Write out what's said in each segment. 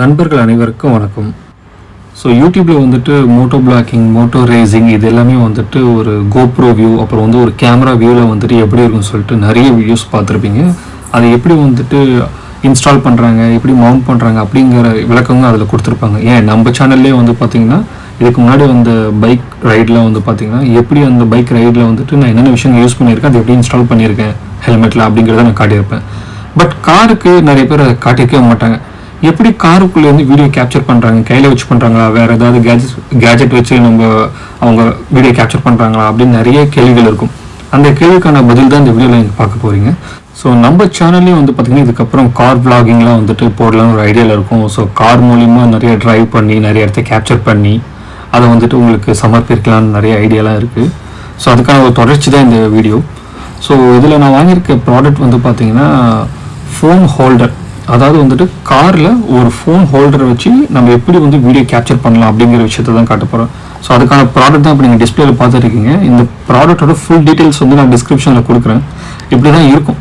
நண்பர்கள் அனைவருக்கும் வணக்கம். ஸோ யூடியூப்பில் வந்துட்டு மோட்டோ பிளாக்கிங், மோட்டோ ரேசிங் இது எல்லாமே வந்துட்டு ஒரு கோப்ரோ வியூ, அப்புறம் வந்து ஒரு கேமரா வியூவில் வந்துட்டு எப்படி இருக்குன்னு சொல்லிட்டு நிறைய வீடியோஸ் பார்த்துருப்பீங்க. அதை எப்படி வந்துட்டு இன்ஸ்டால் பண்ணுறாங்க, எப்படி மவுண்ட் பண்ணுறாங்க அப்படிங்கிற விளக்கங்க அதில் கொடுத்துருப்பாங்க. ஏன் நம்ம சேனல்லே வந்து பார்த்திங்கன்னா இதுக்கு முன்னாடி வந்த பைக் ரைடில் வந்து பார்த்திங்கன்னா எப்படி அந்த பைக் ரைடில் வந்துட்டு நான் என்னென்ன விஷயங்கள் யூஸ் பண்ணியிருக்கேன், அதை எப்படி இன்ஸ்டால் பண்ணியிருக்கேன் ஹெல்மெட்டில் அப்படிங்கிறத நான் காட்டியிருப்பேன். பட் காருக்கு நிறைய பேர் அதை காட்டியிருக்கவே மாட்டாங்க. எப்படி காருக்குள்ளே வந்து வீடியோ கேப்சர் பண்ணுறாங்க, கையில் வச்சு பண்ணுறாங்களா, வேறு ஏதாவது கேஜெட் வச்சு அவங்க வீடியோ கேப்சர் பண்ணுறாங்களா அப்படின்னு நிறைய கேள்விகள் இருக்கும். அந்த கேள்விக்கான பதில் தான் இந்த வீடியோவில் நீங்கள் பார்க்க போகிறீங்க. ஸோ நம்ம சேனல்லேயும் வந்து பார்த்திங்கன்னா இதுக்கப்புறம் கார் விளாகிங்லாம் வந்துட்டு போடலான்னு ஒரு ஐடியாவில் இருக்கும். ஸோ கார் மூலிமா நிறைய ட்ரைவ் பண்ணி நிறைய இடத்த கேப்சர் பண்ணி அதை வந்துட்டு உங்களுக்கு சமர்ப்பிக்கலான்னு நிறைய ஐடியாலாம் இருக்குது. ஸோ அதுக்கான ஒரு தொடர்ச்சி தான் இந்த வீடியோ. ஸோ இதில் நான் வாங்கியிருக்க ப்ராடக்ட் வந்து பார்த்திங்கன்னா ஃபோன் ஹோல்டர். அதாவது வந்துட்டு காரில் ஒரு ஃபோன் ஹோல்டரை வச்சு நம்ம எப்படி வந்து வீடியோ கேப்சர் பண்ணலாம் அப்படிங்கிற விஷயத்தை தான் காட்ட போகிறோம். ஸோ அதுக்கான ப்ராடக்ட் தான் இப்போ நீங்கள் டிஸ்பிளேல பார்த்துருக்கீங்க. இந்த ப்ராடக்டோட ஃபுல் டீட்டெயில்ஸ் வந்து நான் டிஸ்கிரிப்ஷனில் கொடுக்குறேன். இப்படி தான் இருக்கும்.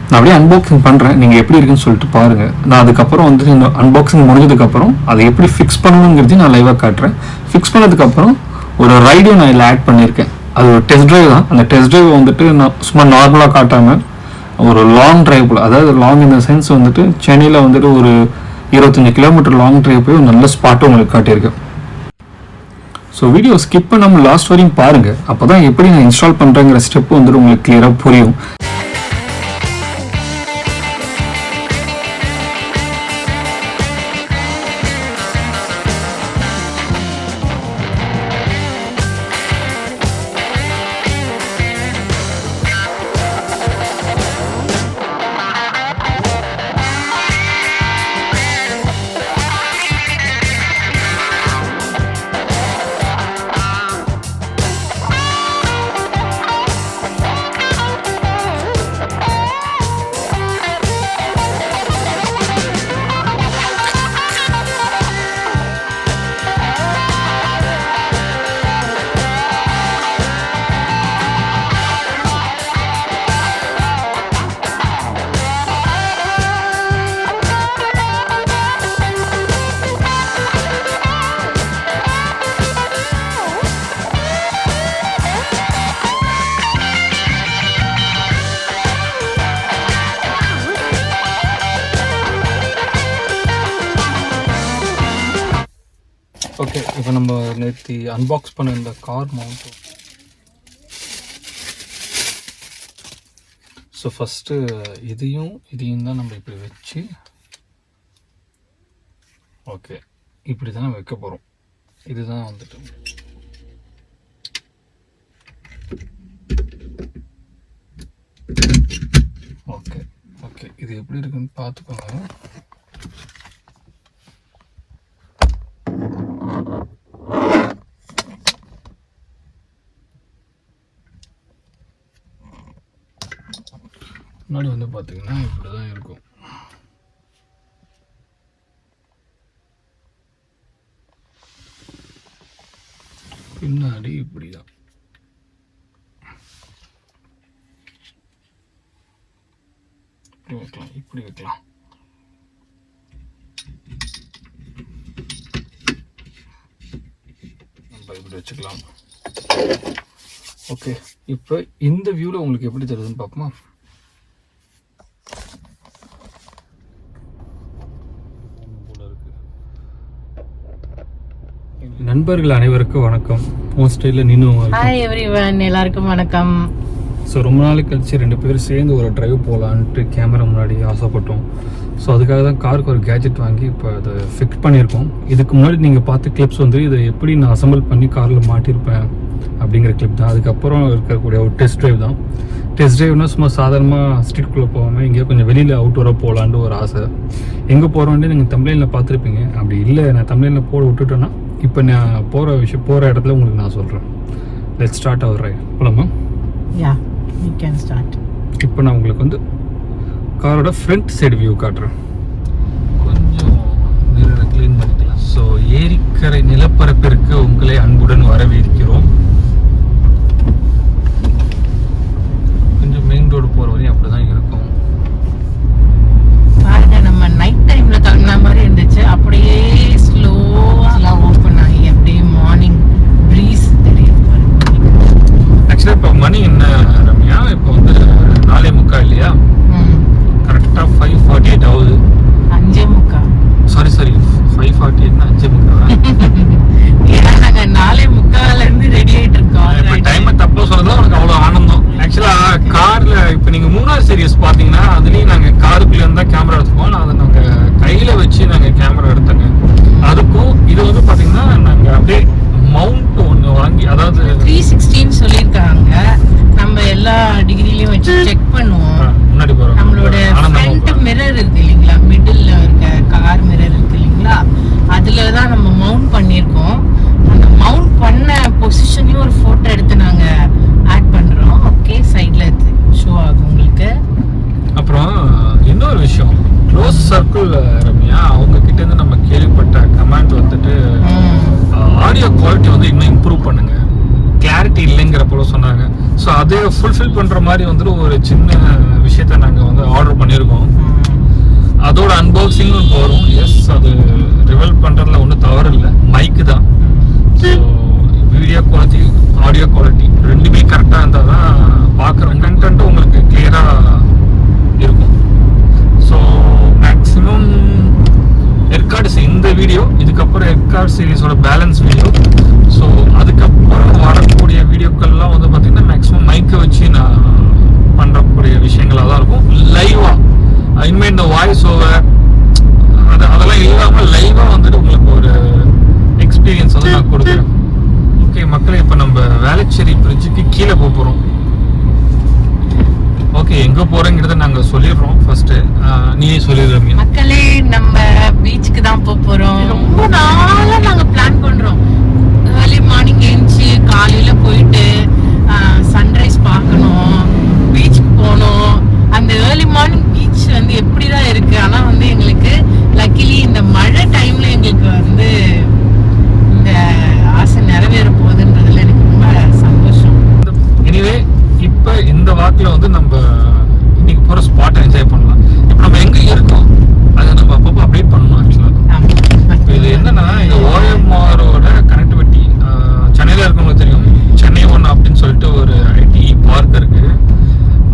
நான் அப்படியே அன்பாக்சிங் பண்ணுறேன், நீங்கள் எப்படி இருக்குன்னு சொல்லிட்டு பாருங்கள். நான் அதுக்கப்புறம் வந்து இந்த அன்பாக்சிங் முடிஞ்சதுக்கப்புறம் அதை எப்படி ஃபிக்ஸ் பண்ணணுங்கிறதையும் நான் லைவாக காட்டுறேன். ஃபிக்ஸ் பண்ணதுக்கப்புறம் ஒரு ரைடியும் நான் இதில் ஆட் பண்ணியிருக்கேன். அது ஒரு டெஸ்ட் ட்ரைவ் தான். அந்த டெஸ்ட் ட்ரைவ் வந்துட்டு நான் சும்மா நார்மலாக காட்டாமல் ஒரு லாங் ட்ரைவ் போல், அதாவது லாங் இந்த சென்ஸ் வந்துட்டு சென்னையில் வந்துட்டு ஒரு 25 கிலோமீட்டர் லாங் ட்ரைவ் போய் ஒரு நல்ல ஸ்பாட்டும் உங்களுக்கு காட்டியிருக்கேன். ஸோ வீடியோ ஸ்கிப் பண்ணாமல் லாஸ்ட் வரையும் பாருங்கள். அப்போ தான் எப்படி நான் இன்ஸ்டால் பண்ணுறேங்கிற ஸ்டெப் வந்துட்டு உங்களுக்கு கிளியராக புரியும். ஓகே, இப்போ நம்ம நேற்று அன்பாக்ஸ் பண்ண இந்த கார் மவுண்ட். ஸோ ஃபஸ்ட்டு இதையும் தான் நம்ம இப்படி வச்சு, ஓகே இப்படி தான் நம்ம வைக்க போகிறோம். இதுதான் வந்துட்டு ஓகே ஓகே இது எப்படி இருக்குன்னு பார்த்துக்கோங்க. முன்னாடி வந்து பார்த்தீங்கன்னா இப்படி தான் இருக்கும். பின்னாடி இப்படி தான். இப்படி வைக்கலாம், இப்படி வைக்கலாம். நம்ம இப்படி வச்சுக்கலாம். ஓகே, இப்போ இந்த வியூவில் உங்களுக்கு எப்படி தெரியுதுன்னு பார்ப்போமா? நண்பர்கள் அனைவருக்கும் வணக்கம். உன் ஸ்டைலில் நீனும் ஹாய் எவ்ரிவன், எல்லாருக்கும் வணக்கம். ஸோ ரொம்ப நாளைக்கு கழிச்சு 2 பேரும் சேர்ந்து ஒரு ட்ரைவ் போகலான்ட்டு கேமரா முன்னாடி ஆசைப்பட்டோம். ஸோ அதுக்காக தான் காருக்கு ஒரு கேஜெட் வாங்கி இப்போ அதை ஃபிக்ஸ் பண்ணியிருக்கோம். இதுக்கு முன்னாடி நீங்கள் பார்த்த கிளிப்ஸ் வந்து இதை எப்படி நான் அசம்பிள் பண்ணி காரில் மாட்டியிருப்பேன் அப்படிங்கிற கிளிப் தான். அதுக்கப்புறம் இருக்கக்கூடிய ஒரு டெஸ்ட் ட்ரைவ் தான். டெஸ்ட் ட்ரைவ்னால் சும்மா சாதாரணமாக ஸ்ட்ரீட்குள்ளே போகாமல் எங்கேயோ கொஞ்சம் வெளியில் அவுட்டோராக போகலான்ட்டு ஒரு ஆசை. எங்கே போகிறோன்னே நீங்கள் தமிழ்நிலையில் பார்த்துருப்பீங்க. அப்படி இல்லை நான் தமிழ்நிலையில் போட விட்டுட்டேன்னா இப்போ நான் போகிற இடத்துல உங்களுக்கு நான் சொல்கிறேன். Let's start our right. போலாமா? Yeah, we can start. இப்போ நான் உங்களுக்கு வந்து காரோட ஃப்ரண்ட் சைடு வியூ காட்டுறேன். கொஞ்சம் மிரரை க்ளீன் பண்ணிக்கலாம். ஸோ ஏரிக்கரை நிலப்பரப்பிற்கு உங்களை அன்புடன் வரவேற்கிறோம். கொஞ்சம் மெயின் ரோடு போகிற வரையும் அப்படி தான் இருக்கும். பாருங்க, நம்ம நைட் டைம்ல தங்கின மாதிரி ஃபுல்ஃபில் பண்ணுற மாதிரி வந்துட்டு ஒரு சின்ன விஷயத்த நாங்கள் வந்து ஆர்டர் பண்ணியிருக்கோம். அதோட அன்பாக்சிங் வரும். எஸ், அது ரிவீல் பண்ணுறதுல ஒன்றும் தவறு இல்லை. மைக்கு தான். So video quality, audio quality ரெண்டுமே கரெக்டாக இருந்தால் தான் பார்க்குற கண்டென்ட் உங்களுக்கு கிளியராக இருக்கும். ஸோ மேக்ஸிமம் எர்காடு இந்த வீடியோ, இதுக்கப்புறம் எர்காடு சீரிஸோட பேலன்ஸ் வீடியோ. ஸோ அதுக்கப்புறம் வரக்கூடிய வீடியோக்கள்லாம் வந்து பார்த்தீங்கன்னா மேக்ஸிமம் மைக்கை வச்சு நான் பண்ணக்கூடிய விஷயங்களாக தான் இருக்கும். லைவாக இனிமேல் இந்த வாய்ஸ் ஓவர் அதெல்லாம் இல்லாமல் லைவாக வந்துட்டு உங்களுக்கு ஒரு எக்ஸ்பீரியன்ஸ் வந்து நான் கொடுக்குறேன். ஓகே மக்களே, இப்போ நம்ம வேளச்சேரி பிரிட்ஜுக்கு கீழே போகிறோம். ஓகே, எங்க போறோங்கிறத நாங்க சொல்லிடுறோம். ஃபர்ஸ்ட் நீயே சொல்லிடுற மக்களே. நம்ம பீச்சுக்கு தான் போறோம். ரொம்ப நாளா நாங்க பிளான் பண்றோம். ஏர்லி மார்னிங் எழுந்துச்சு காலையில போயிட்டு சன்ரைஸ் பார்க்கணும், பீச்சுக்கு போகணும். அந்த ஏர்லி மார்னிங் பீச் வந்து எப்படிதான் இருக்கு. ஆனா வந்து எங்களுக்கு லக்கிலி இந்த மழை டைம்ல எங்களுக்கு வந்து இந்த ஆசை நிறைவேற போகுதுன்றதுல எனக்கு ரொம்ப சந்தோஷம். எனிவே இப்போ இந்த வாக்கில் வந்து நம்ம இன்னைக்கு போகிற ஸ்பாட்டை என்ஜாய் பண்ணலாம். இப்போ நம்ம எங்கே இருக்கோம் அதை நம்ம அப்பப்போ அப்டேட் பண்ணணும். ஆக்சுவலாக இப்போ இது என்னன்னா, இந்த ஓஎம்ஆரோட கனெக்டிவிட்டி சென்னையில் இருக்கவங்களுக்கு தெரியும். சென்னை ஒன் அப்படின்னு சொல்லிட்டு ஒரு ஐடி பார்க் இருக்கு.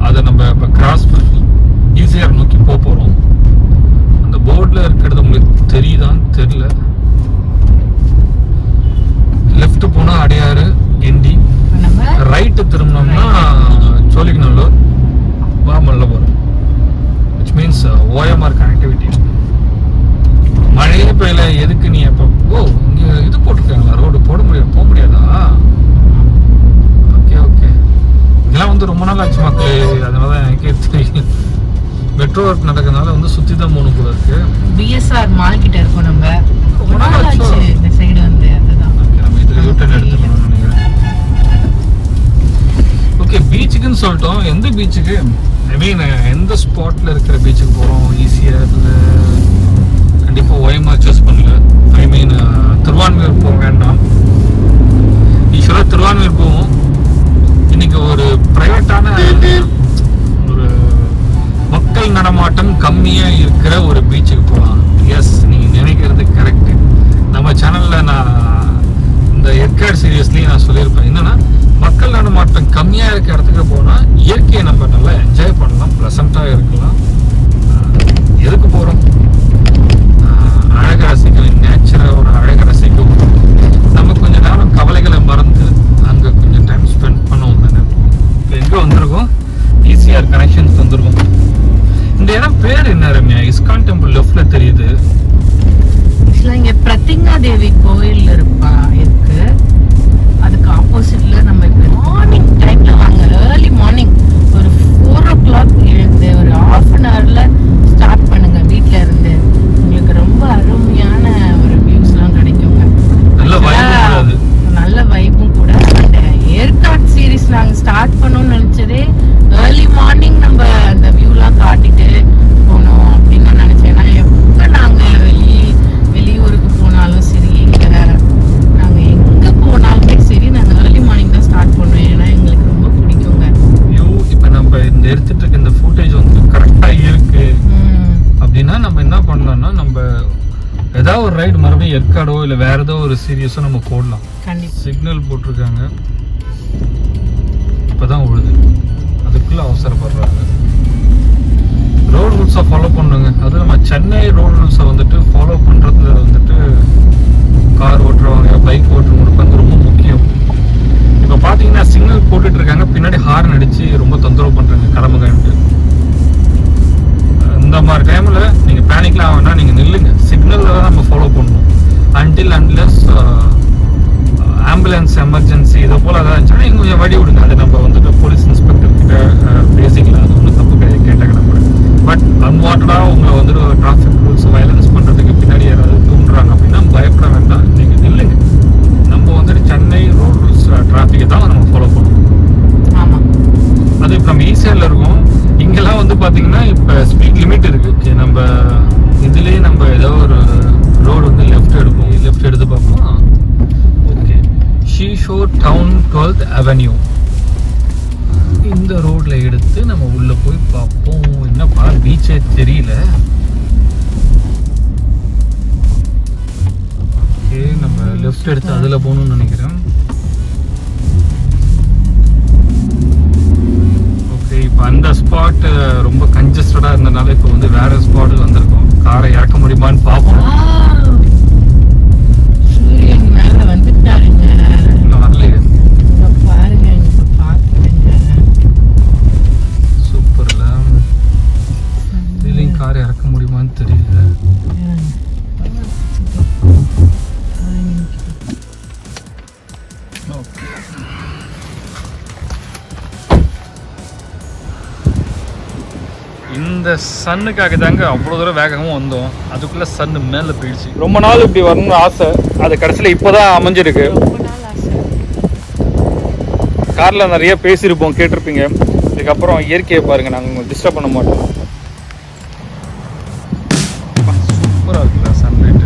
அதை நம்ம இப்போ கிராஸ் பண்ணி ஈஸியாக நோக்கி போகிறோம். அந்த போர்டில் இருக்கிறது உங்களுக்கு தெரியுதான்னு தெரியல. லெஃப்ட் போனால் அடையாறு கிண்டி, ரைட்டு திரும்பினோம்னா Sholinganallur Mallapuram, which means OMR connectivity. மழையே பெய்யல, எதுக்கு நீ எப்போ இங்கே இது போட்டிருக்காங்களா, ரோடு போக முடியாதா? ஓகே ஓகே, இதெல்லாம் வந்து ரொம்ப நாள் ஆச்சு மக்களே. அதனால தான் எனக்கே தெரியும். மெட்ரோ ஒர்க் நடக்கிறதுனால வந்து சுற்றி தான் போகணும் போல இருக்கு. பிஎஸ்ஆர் மால் கிட்ட இருக்கோம் நம்ம. ரொம்ப நாள் ஆச்சு இந்த சைடு வந்து. அதுதான் நம்ம இது யூட்டன் எடுத்துக்கணும்னு நினைக்கிறேன். ஓகே, பீச்சுக்குன்னு சொல்லிட்டோம். எந்த பீச்சுக்கு, ஐ மீன் எந்த ஸ்பாட்டில் இருக்கிற பீச்சுக்கு போகிறோம்? ஈஸியாக இல்லை, கண்டிப்பாக ஓஎம்ஆர் சூஸ் பண்ணல. ஐ மீன் திருவான்மையூர் போக வேண்டாம். யூஸ்வலாக திருவான்மையூர் போவோம். இன்னைக்கு ஒரு ப்ரைவேட்டான ஒரு மக்கள் நடமாட்டம் கம்மியாக இருக்கிற ஒரு பீச்சுக்கு போகலாம். எஸ், நீங்கள் நினைக்கிறது கரெக்டு. நம்ம சேனலில் நான் இந்த எர்காடு சீரியஸ்லேயும் நான் சொல்லியிருப்பேன். என்னென்னா, மக்கள் நடமாட்டம் கம்மியாக இருக்க இடத்துக்கு போனால் இயற்கையை நம்ம நல்லா என்ஜாய் பண்ணலாம், ப்ளசண்ட்டாக இருக்கலாம். எதுக்கு போகிறோம்? அழகை ரசிக்கணும், நேச்சரோட அழகை ரசிக்கவும், நம்ம கொஞ்சம் நேரம் கவலைகளை மறந்து அங்கே கொஞ்சம் டைம் ஸ்பெண்ட் பண்ணுவோம் தானே. இப்போ எங்கே வந்திருக்கோம்? ஈசிஆர் கனெக்ஷன்ஸ் வந்திருக்கோம். இந்த இடம் பேர் என்ன ரம்யா? இஸ்கான் டெம்பிள் லெஃப்ட்ல தெரியுது. இங்க பிரதிங்கா தேவி கோயில் இருக்கு. அதுக்கு ஆப்போசிட்ல நம்ம இப்போ மார்னிங் டைம்ல வாங்க. ஏர்லி மார்னிங் ஒரு 4 o'clock எழுந்து ஒரு half an hourல ஸ்டார்ட் பண்ணுங்க வீட்ல இருந்து. உங்களுக்கு ரொம்ப அருமையான ஒரு வியூஸ்லாம் கிடைக்குங்க. நல்ல வைப்பும் கூட. அந்த ஏர்காட் சீரிஸ் நாங்க ஸ்டார்ட் பண்ணணும்னு நினைச்சதே ஏர்லி மார்னிங் நம்ம அந்த வியூலாம் காட்டிட்டு போனோம் அப்படின்னு நான் நினைச்சேன். ஏன்னா எப்ப நாங்க வெளியூருக்கு போனாலும் சரி, இல்லை நாங்க எங்க போனாலுமே சரி, நாங்க ஏர்லி மார்னிங் தான் ஸ்டார்ட் பண்ணுவோம். ஏன்னா எங்களுக்கு ரொம்ப பிடிக்குங்க. இப்போ நம்ம இந்த எடுத்துட்டு இருக்க இந்த ஃபுட்டேஜ் வந்து கரெக்டா இருக்கு அப்படின்னா நம்ம என்ன பண்ணலாம்னா, நம்ம ஏதாவது ஒரு ரைடு மறுபடியும் எர்காடோ இல்லை வேற ஏதோ ஒரு சீரியஸோ நம்ம போடலாம். சிக்னல் போட்டிருக்காங்க, இப்போதான் உழுது, அதுக்குள்ள அவசரப்படுறாங்க. ரோடு ரூல்ஸை ஃபாலோ பண்ணுங்க. அது நம்ம சென்னை ரோடு ரூல்ஸை வந்துட்டு ஃபாலோ பண்ணுறதுல வந்துட்டு கார் ஓட்டுறவங்க, பைக் ஓட்டுறவங்களுக்கு வந்து ரொம்ப முக்கியம். இப்போ பார்த்தீங்கன்னா சிக்னல் போட்டுட்டு இருக்காங்க, பின்னாடி ஹார்ன் அடித்து ரொம்ப தொந்தரவு பண்ணுறாங்க கிளம்புங்கன்ட்டு. இந்த மாதிரி டைமில் நீங்கள் பேனிக்லாம் ஆகுனா நீங்கள் நில்லுங்க. சிக்னலில் தான் நம்ம ஃபாலோ பண்ணணும். அன்டில் அன்லெஸ் ஆம்புலன்ஸ் எமர்ஜென்சி இதை போல் ஏதாவது இருந்துச்சுன்னா நீங்கள் கொஞ்சம் வழி விடுங்க. அது நம்ம வந்துட்டு போலீஸ் இன்ஸ்பெக்டர் கிட்ட பேசிக்கலாம். அது ஒன்றும் தப்பு கிடையாது, கேட்டாங்கன்னா கூட. பட் அன்வான்டாக உங்களை வந்துட்டு டிராஃபிக் ரூல்ஸ் வயலன்ஸ் பண்ணுறதுக்கு பின்னாடி யாராவது தூண்டுறாங்க அப்படின்னா பயப்பட வேண்டாம், நீங்கள் நில்லுங்க. நம்ம வந்துட்டு சென்னை ரோட் ரூல்ஸ் டிராஃபிக்கை தான் நம்ம ஃபாலோ பண்ணணும். ஆமாம், அது இப்போ நம்ம ஈஸியாக இருக்கோம். இங்கெல்லாம் வந்து பார்த்தீங்கன்னா இப்போ ஸ்பீட் லிமிட் இருக்குது. நம்ம இதுலேயே நம்ம ஏதோ ஒரு ரோடு வந்து லெஃப்ட் எடுப்போம். லெஃப்ட் எடுத்து பார்ப்போம். Okay, Seashore Town 12th Avenue. இந்த ரோட்ல எடுத்து நம்ம உள்ள போய் பார்ப்போம். என்னப்பா பீச்சே தெரியல. ஓகே, நம்ம லெஃப்ட் எடுத்து அதில் போகணும்னு நினைக்கிறேன். ஓகே, இப்போ அந்த ஸ்பாட் ரொம்ப கன்ஜஸ்டடாக இருந்தனால இப்போ வந்து வேற ஸ்பாட்டுக்கு வந்திருக்கோம். காரை இறக்க முடியுமான்னு பார்ப்போம். சூரியன் மேல வந்துட்டாருங்க. இன்னும் வரலையே. பாருங்க, இங்க பாத்துருங்க. சூப்பர்ல. இதுலேயும் காரை இறக்க முடியுமான்னு தெரியல. இந்த சன்னுக்காக தாங்க அவ்வளோ தூரம் வேகமும் வந்தோம். அதுக்குள்ள சன்னு மேலே போயிடுச்சு. ரொம்ப நாள் இப்படி வரணும்னு ஆசை, அது கடைசியில் இப்போதான் அமைஞ்சிருக்கு. காரில் நிறைய பேசியிருப்போம், கேட்டிருப்பீங்க. இதுக்கப்புறம் இயற்கையை பாருங்க, நாங்கள் உங்களை டிஸ்டர்ப் பண்ண மாட்டோம். சூப்பராக இருக்குல்ல சன்லைட்டு.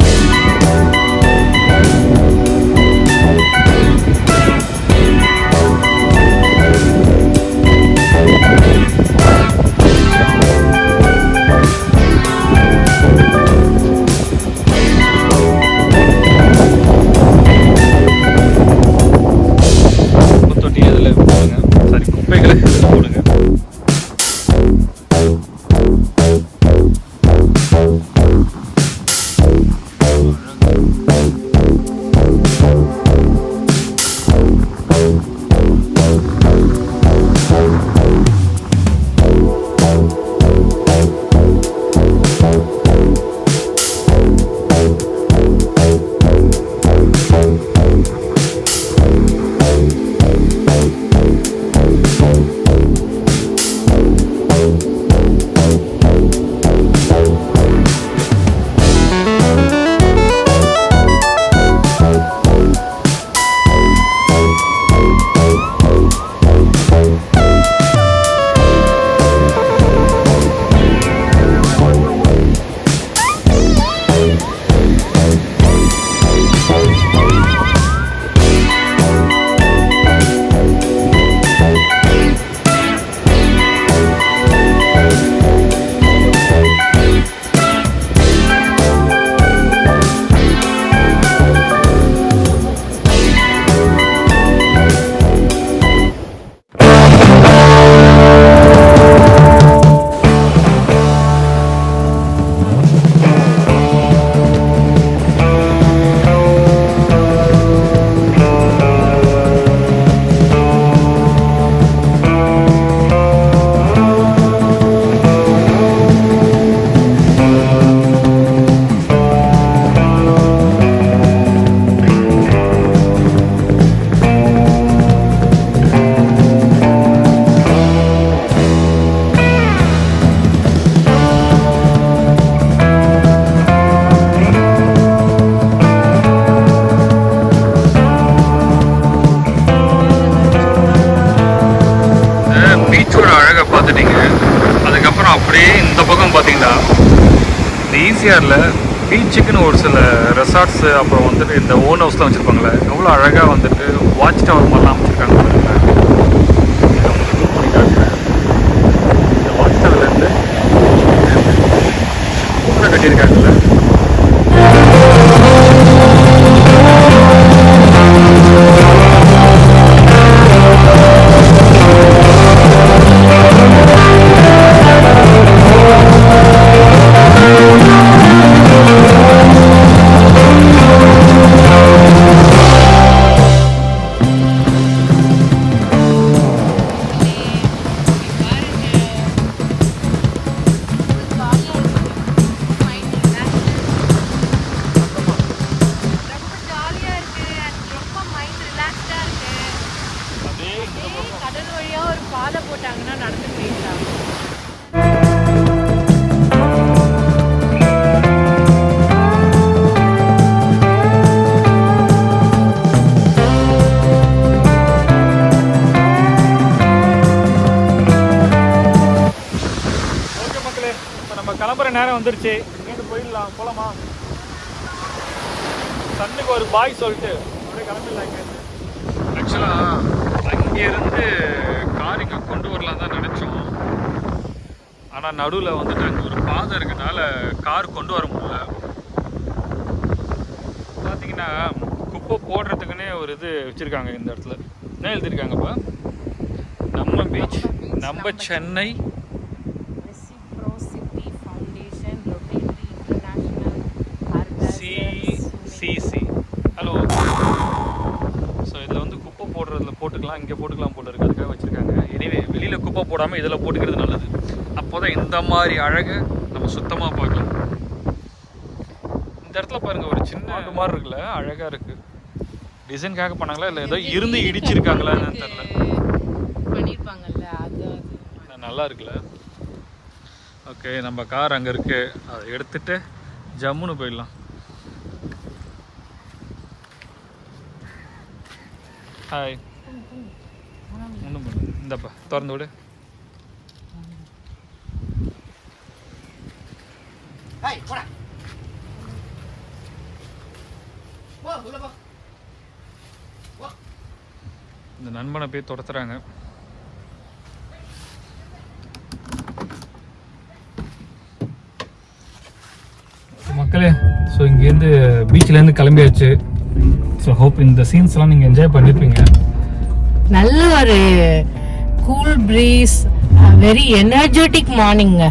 ஈசிஆரில் பீச்சுக்குன்னு ஒரு சில ரெசார்ட்ஸு அப்புறம் வந்துட்டு இந்த ஓன் ஹவுஸ்லாம் வச்சுருப்பாங்களே, எவ்வளோ அழகாக வந்துட்டு வாட்ச் டவர் மாதிரிலாம் அமைச்சிருக்காங்க பாருங்களேன். இந்த வாட்ச் டவர்லேருந்து கூட கட்டியிருக்காங்கல்ல. கடல் வழியா ஒரு பாதை போட்டாங்கன்னா நடந்து போயிடலாம். ஓகே மக்களே, இப்போ நம்ம கிளம்புற நேரம் வந்துருச்சு. இங்கேருந்து போயிடலாம், போகலாமா? சன்னுக்கு ஒரு பாய் சொல்லிட்டு அப்படியே கிளம்பிடலாம். இங்கேருந்து ஆக்சுவலாக இங்கேருந்து கார் இங்கே கொண்டு வரலாம் தான் நினச்சோம். ஆனால் நடுவில் வந்துட்டு அங்கே ஒரு பாதை இருக்கனால கார் கொண்டு வர முடியல. பார்த்தீங்கன்னா குப்பை போடுறதுக்குன்னே ஒரு இது வச்சுருக்காங்க இந்த இடத்துல. என்ன எழுதியிருக்காங்கப்பா? நம்ம பீச், நம்ம சென்னை சிசி. ஹலோ. ஸோ இதில் வந்து குப்பை போடுறதுல போட்டுக்கலாம், இங்கே போட்டுக்கலாம் போல இருக்குது, அதுக்காக வச்சுருக்காங்க. எனவே வெளியில் குப்பை போடாமல் இதில் போட்டுக்கிறது நல்லது. அப்போ தான் இந்த மாதிரி அழகை நம்ம சுத்தமாக பார்க்கலாம். இந்த இடத்துல பாருங்கள், ஒரு சின்ன ஆட்டு மாதிரி இருக்குல்ல, அழகாக இருக்குது. டிசைனுக்காக பண்ணாங்களா இல்லை ஏதோ இருந்து இடிச்சிருக்காங்களா என்னன்னு தெரியல. பண்ணியிருப்பாங்கல்ல, அது நல்லா இருக்குல்ல. ஓகே, நம்ம கார் அங்கே இருக்குது, அதை எடுத்துகிட்டு ஜம்முன்னு போயிடலாம். ஹாய். ஒன்றும் பண்ணு, இந்தப்பா திறந்து விடு. இந்த நண்பனை போய் துரத்துறாங்க. மக்களே, ஸோ இங்கேருந்து பீச்சிலேருந்து கிளம்பியாச்சு. ஸோ ஹோப் இந்த சீன்ஸ்லாம் நீங்கள் என்ஜாய் பண்ணியிருப்பீங்க. நல்ல ஒரு கூல் ப்ரீஸ், வெரி எனர்ஜெட்டிக் மார்னிங்க.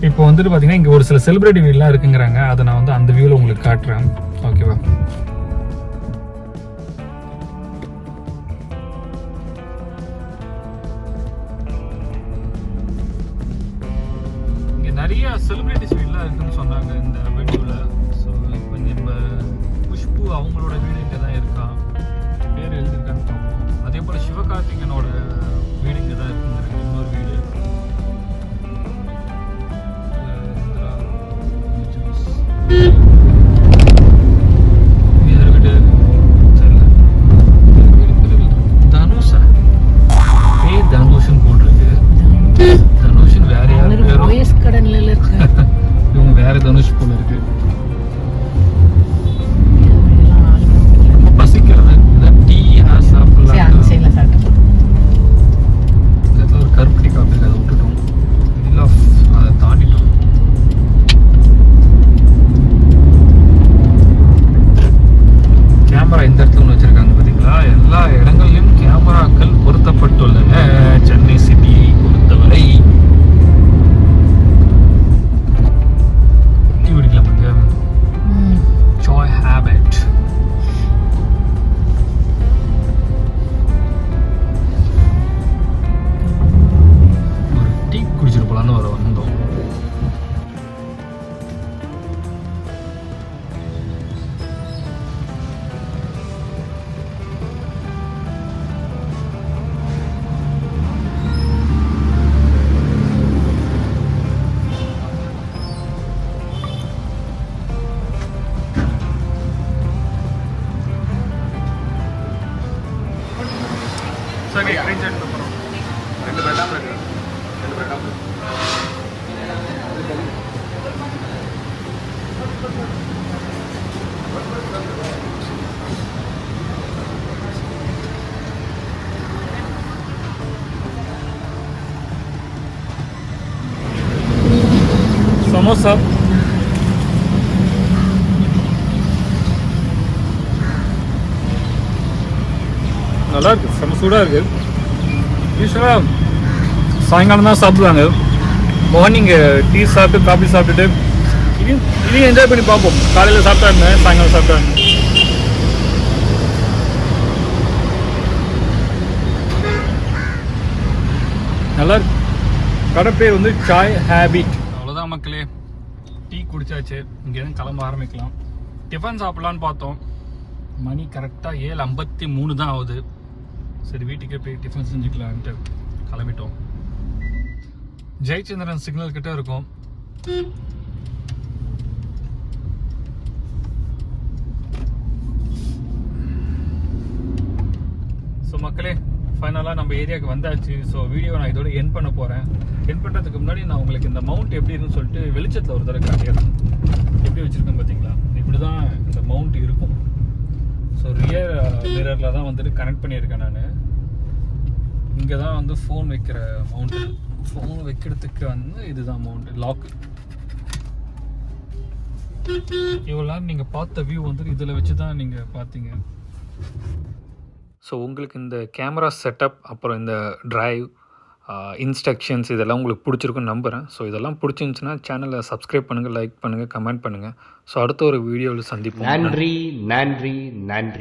இப்போ வந்துட்டு பார்த்தீங்கன்னா இங்கே ஒரு சில செலிபிரிட்டி வீடெலாம் இருக்குங்கிறாங்க. அதை நான் வந்து அந்த வியூவில் உங்களுக்கு காட்டுறேன். ஓகேவா? இங்கே நிறைய செலிபிரிட்டிஸ் வீடெலாம் இருக்குன்னு சொன்னாங்க இந்த வீடியோவில். ஸோ இப்போ நம்ம குஷ்பு அவங்களோட வீடு இங்கே தான் இருக்கான், பேர் எழுதியிருக்கான்னு பார்ப்போம். அதே போல் சிவகார்த்திகனோட வீடு இங்கே தான் இருக்குங்கிறாங்க, இன்னொரு வீடு. தனுஷா? ஏய், தனுஷன் போட்டிருக்கு. தனுஷன் வேற யாரு பேரும் இவங்க வேற தனுஷ் போல இருக்கு. பசிக்கிறது டீ சாப்பிடலாம். ஒரு கருப்பட்டி காப்பி அதை விட்டுட்டோம், இல்லை அதை தாண்டிட்டோம். கேமரா இந்த இடத்துல ஒன்று வச்சிருக்காங்க பார்த்தீங்களா? எல்லா இடங்கள்லையும் கேமராக்கள் பொருத்தப்பட்டுள்ளன சென்னை சிட்டியை பொறுத்தவரை. டீ குடிக்கலாமாங்க? சாய் ஹேபிட். ஒரு டீ குடிச்சிட்டு போலான்னு வந்தோம். சமோசா நல்லா இருக்கு, செம சூடாக இருக்கு. யூஸ்வலாக சாயங்காலம் தான் சாப்பிடுவாங்க. மார்னிங் டீ சாப்பிட்டு காஃபி சாப்பிட்டுட்டு இதையும் என்ஜாய் பண்ணி பார்ப்போம். காலையில் சாப்பிட்டாங்க, சாயங்காலம் சாப்பிட்டாங்க. நல்லா இருக்கு. கடை பேர் வந்து சாய் ஹேபிட். அவ்வளோதான் மக்களே, டீ குடிச்சாச்சு. இங்கேருந்து கிளம்ப ஆரம்பிக்கலாம். டிஃபன் சாப்பிட்லான்னு பார்த்தோம். மணி கரெக்டாக 7:53 தான் ஆகுது. சரி, வீட்டுக்கே போய் டிஃபன் செஞ்சுக்கலான்ட்டு கிளம்பிட்டோம். ஜெயச்சந்திரன் சிக்னல் கிட்ட இருக்கும். ஸோ மக்களே, ஃபைனலாக நம்ம ஏரியாவுக்கு வந்தாச்சு. ஸோ வீடியோ நான் இதோட என் பண்ண போகிறேன். என் பண்ணுறதுக்கு முன்னாடி நான் உங்களுக்கு இந்த மவுண்ட் எப்படி இருக்குன்னு சொல்லிட்டு வெளிச்சத்தில் ஒரு தடவை காட்டிடுறேன். எப்படி வச்சுருக்கேன் பார்த்தீங்களா? இப்படி தான் இந்த மவுண்ட் இருக்கும். ஸோ ரியர் மிரரில் தான் வந்துட்டு கனெக்ட் பண்ணியிருக்கேன் நான். இங்கே தான் வந்து ஃபோன் வைக்கிற மவுண்டன். ஃபோன் வைக்கிறதுக்கு வந்து இதுதான் மவுண்டன் லாக். இவ்வளோ நேரம் நீங்கள் பார்த்த வியூ வந்துட்டு இதில் வச்சு தான் நீங்கள் பார்த்தீங்க. ஸோ உங்களுக்கு இந்த கேமரா செட்டப், அப்புறம் இந்த டிரைவ் இன்ஸ்ட்ரக்ஷன்ஸ் இதெல்லாம் உங்களுக்கு பிடிச்சிருக்குன்னு நம்புகிறேன். ஸோ இதெல்லாம் பிடிச்சிருந்துச்சுன்னா சேனலை சப்ஸ்கிரைப் பண்ணுங்கள், லைக் பண்ணுங்கள், கமெண்ட் பண்ணுங்கள். ஸோ அடுத்த ஒரு வீடியோவில் சந்திப்போம். நன்றி நன்றி நன்றி.